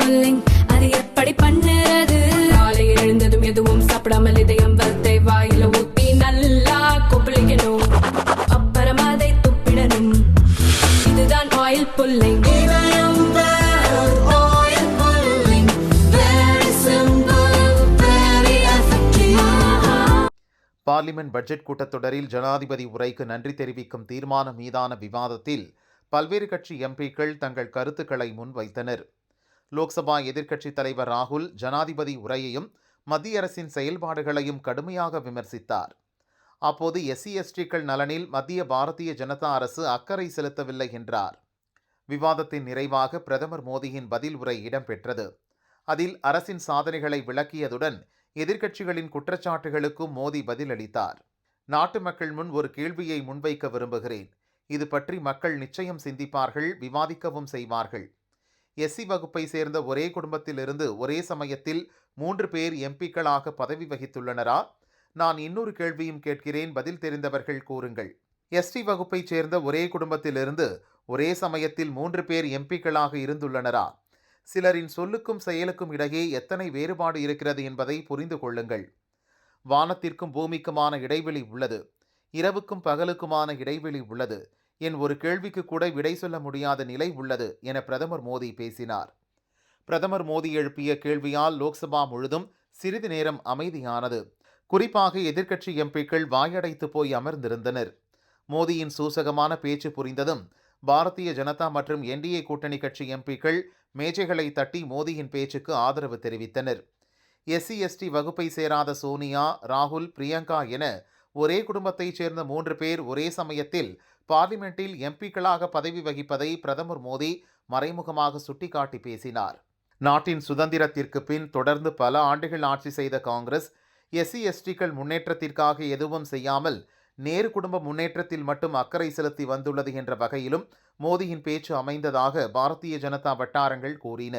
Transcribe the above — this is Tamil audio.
புல்லிங் அது எப்படி பண்ணுறது? காலையில் எழுந்ததும் எதுவும் சாப்பிடாமல் இதயம் வளத்தை வாயில ஊத்தி நல்லா கொப்பளிக்கணும், அப்புறம் அதை துப்பிடணும். இதுதான் ஆயில் புல்லிங். பார்லிமெண்ட் பட்ஜெட் கூட்டத்தொடரில் ஜனாதிபதி உரைக்கு நன்றி தெரிவிக்கும் தீர்மானம் மீதான விவாதத்தில் பல்வேறு கட்சி எம்பிக்கள் தங்கள் கருத்துக்களை முன்வைத்தனர். லோக்சபா எதிர்க்கட்சித் தலைவர் ராகுல் ஜனாதிபதி உரையையும் மத்திய அரசின் செயல்பாடுகளையும் கடுமையாக விமர்சித்தார். அப்போது SC/STக்கள் நலனில் மத்திய பாரதிய ஜனதா அரசு அக்கறை செலுத்தவில்லை என்றார். விவாதத்தின் நிறைவாக பிரதமர் மோடியின் பதில் உரை இடம்பெற்றது. அதில் அரசின் சாதனைகளை விளக்கியதுடன் எதிர்க்கட்சிகளின் குற்றச்சாட்டுகளுக்கும் மோடி பதிலளித்தார். நாட்டு மக்கள் முன் ஒரு கேள்வியை முன்வைக்க விரும்புகிறேன். இது பற்றி மக்கள் நிச்சயம் சிந்திப்பார்கள், விவாதிக்கவும் செய்வார்கள். SC வகுப்பை சேர்ந்த ஒரே குடும்பத்திலிருந்து ஒரே சமயத்தில் 3 பேர் எம்பிக்களாக பதவி வகித்துள்ளனரா? நான் இன்னொரு கேள்வியும் கேட்கிறேன், பதில் தெரிந்தவர்கள் கூறுங்கள். ST வகுப்பை சேர்ந்த ஒரே குடும்பத்திலிருந்து ஒரே சமயத்தில் 3 பேர் எம்பிக்களாக இருந்துள்ளனரா? சிலரின் சொல்லுக்கும் செயலுக்கும் இடையே எத்தனை வேறுபாடு இருக்கிறது என்பதை புரிந்து கொள்ளுங்கள். வானத்திற்கும் பூமிக்குமான இடைவெளி உள்ளது, இரவுக்கும் பகலுக்குமான இடைவெளி உள்ளது. என் ஒரு கேள்விக்கு கூட விடை சொல்ல முடியாத நிலை உள்ளது என பிரதமர் மோடி பேசினார். பிரதமர் மோடி எழுப்பிய கேள்வியால் லோக்சபா முழுதும் சிறிது நேரம் அமைதியானது. குறிப்பாக எதிர்க்கட்சி எம்பிக்கள் வாயடைத்து போய் அமர்ந்திருந்தனர். மோடியின் சூசகமான பேச்சு புரிந்ததும் பாரதிய ஜனதா மற்றும் NDA கூட்டணி கட்சி எம்பிக்கள் மேஜைகளை தட்டி மோடியின் பேச்சுக்கு ஆதரவு தெரிவித்தனர். SC/ST வகுப்பை சேராத சோனியா, ராகுல், பிரியங்கா என ஒரே குடும்பத்தைச் சேர்ந்த 3 பேர் ஒரே சமயத்தில் பார்லிமெண்டில் எம்பிக்களாக பதவி வகிப்பதை பிரதமர் மோடி மறைமுகமாக சுட்டிக்காட்டி பேசினார். நாட்டின் சுதந்திரத்திற்கு பின் தொடர்ந்து பல ஆண்டுகள் ஆட்சி செய்த காங்கிரஸ் SC/STக்கள் முன்னேற்றத்திற்காக எதுவும் செய்யாமல் நேரு குடும்ப முன்னேற்றத்தில் மட்டும் அக்கறை செலுத்தி வந்துள்ளது என்ற வகையிலும் மோடியின் பேச்சு அமைந்ததாக பாரதிய ஜனதா வட்டாரங்கள் கூறின.